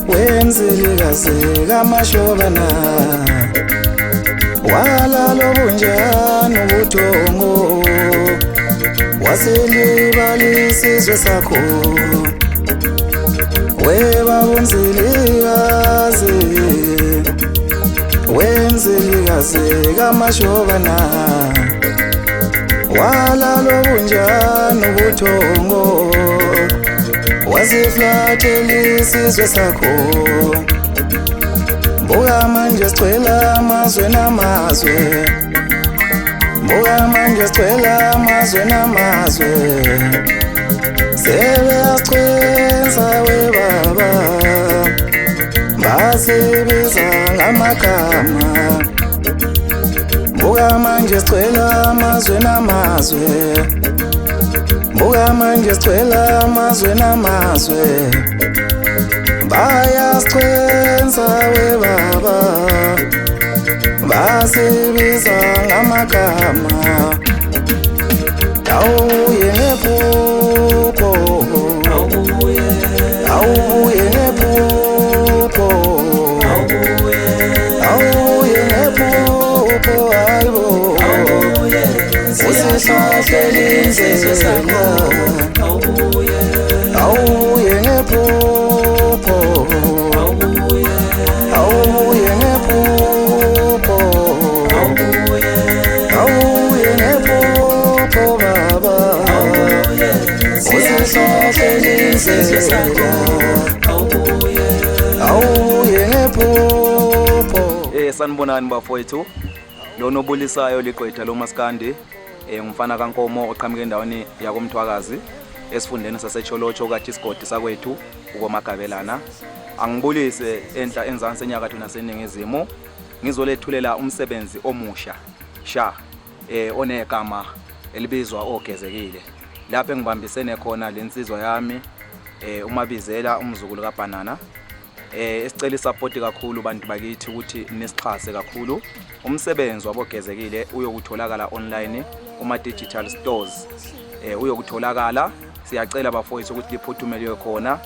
Wenzilikazi kamashobana walalo bunjani ubuthongo wasilibalisa isizwe sakho wenzilikazi kamashobana walalo bunjani ubuthongo wasiflathela isizwe sakho mbuka manje sicwela amazwe namazwe mbuka manje sicwela amazwe namazwe sebeyasicwenza we baba basibiza ngamagama mbuka manje sicwela amazwe namazwe mbuka manje sicwela amazwe namazwe bayasicwenza we baba basibiza ngamagama awuye ngephupho awuye ngephupho awuye ngephupho hayibo usihlohlela indlela awuye ngephupho awuye ngephupho awuye ngephupho baba usihlohlela indlela awuye ngephupho. Sanibonani bafowethu, lo nobulisayo ligqwetha lo maskandi ngumfana kaNkomo oqhamuke endaweni yakoMthwakazi esifundeni saseCholotsho kaTisigodi sakwethu ukoMagabelana. Angibulise enhla enzansi enyakatho naseningizimu ngizolethulela umsebenzi omusha sha onegama elibizwa oGezekile. Lapho engibambisene khona lensizwa yami uMabizela umzukulu kaBanana. Esicela isupport kakhulu bantu bakithi ukuthi nisixhase kakhulu. Umsebenzi waboGezekile uyokutholakala online kuma digital stores. Uyokutholakala, siyacela bafowethu ukuthi liphuthumelwe khona.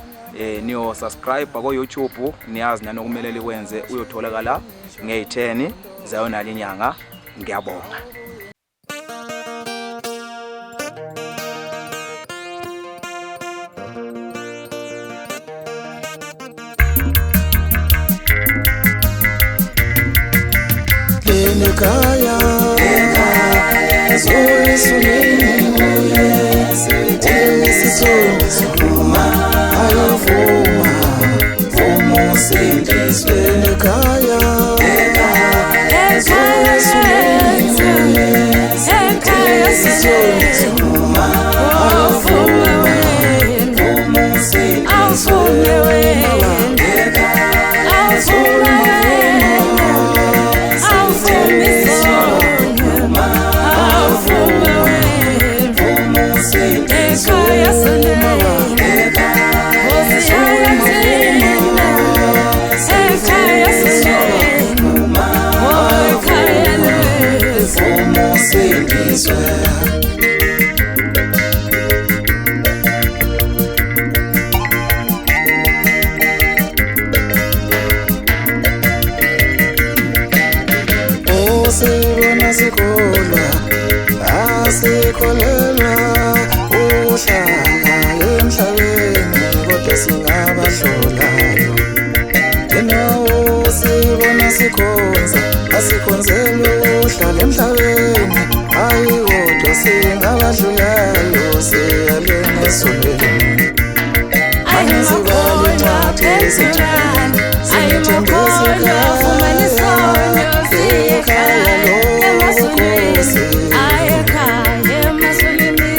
Niyo subscribe ko YouTube, niyazi nanokumele likwenze, uyotholakala nge-10 zayona linyanga. Ngiyabonga. Ekaya Soma ayovuma umusindiswe ekaya Soma ayovuma umusindiswe Sibona sikolwa asikholelwa uhlala emhlabeni kodwa singabahlolayo Nawo sibona sikhonza asikhonzelwe uhlala emhlabeni hayi kodwa singabadlulayo siyalena esolweni ayizibona phezulu ayimokholwa fumanisonyo siyekhaya emasolweni ayekhaya emasolweni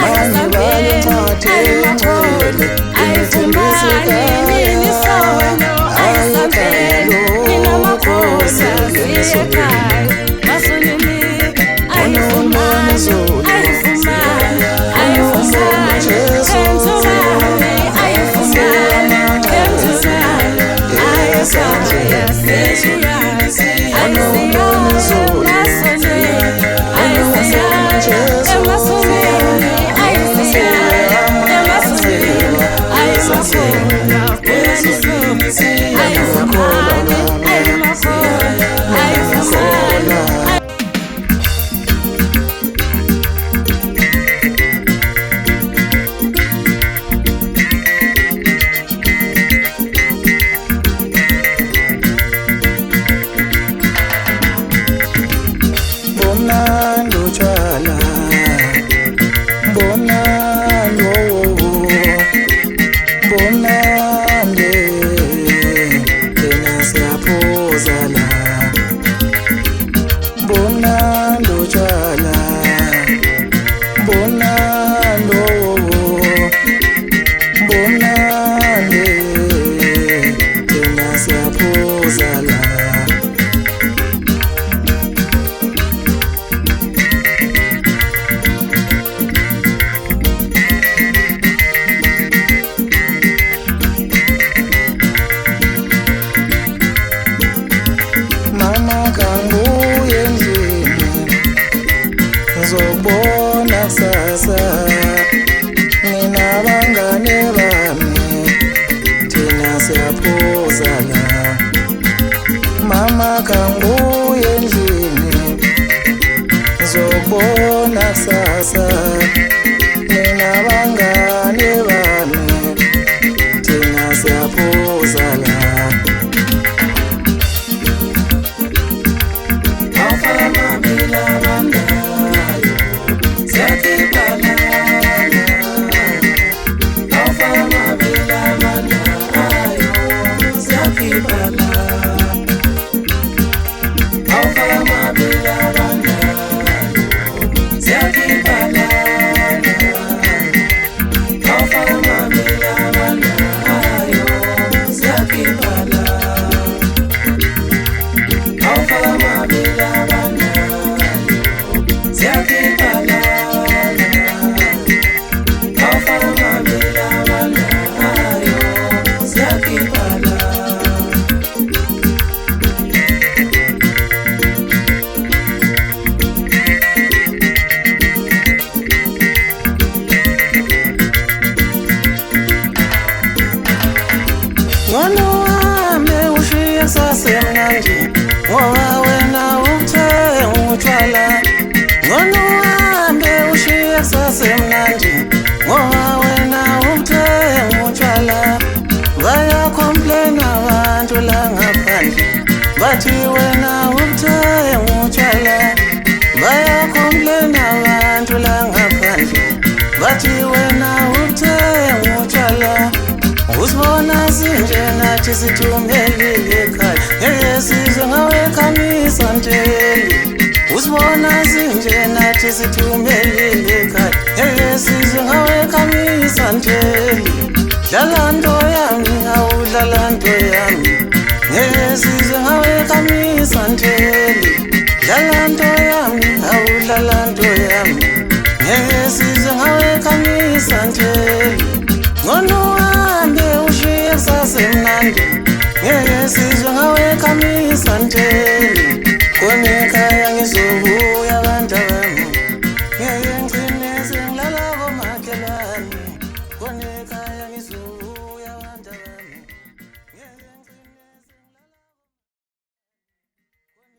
ayasambeni ayimokholwa ayifumani ninisonyo ayasambeni inamakholwa siyekhaya emasolweni siyambona kusasa mina bangane bami thina siyaphuza la afana bila bandayo siyakhiphala afana bila bandayo siyakhiphala afana bila bandayo siyakhiphala afana bila bandayo siyakhiphala afana bila bandayo siyakhiphala afana bila bandayo siyakhiphala ngono wami ushiya sasemnandi ngoba wena uthenga utshwala ngono wami ushiya sasemnandi ngoba wena uthenga utshwala bayacomplain abantu la ngaphandle bathi wena uthenga utshwala bayacomplain abantu la ngaphandle bathi wena uthenga utshwala usibona sinje nathi sithumelile ekhaya ngeke sizwe ngawe khamisa nteli usibona sinje nathi sithumelile ekhaya ngeke sizwe ngawe khamisa nteli dlala nto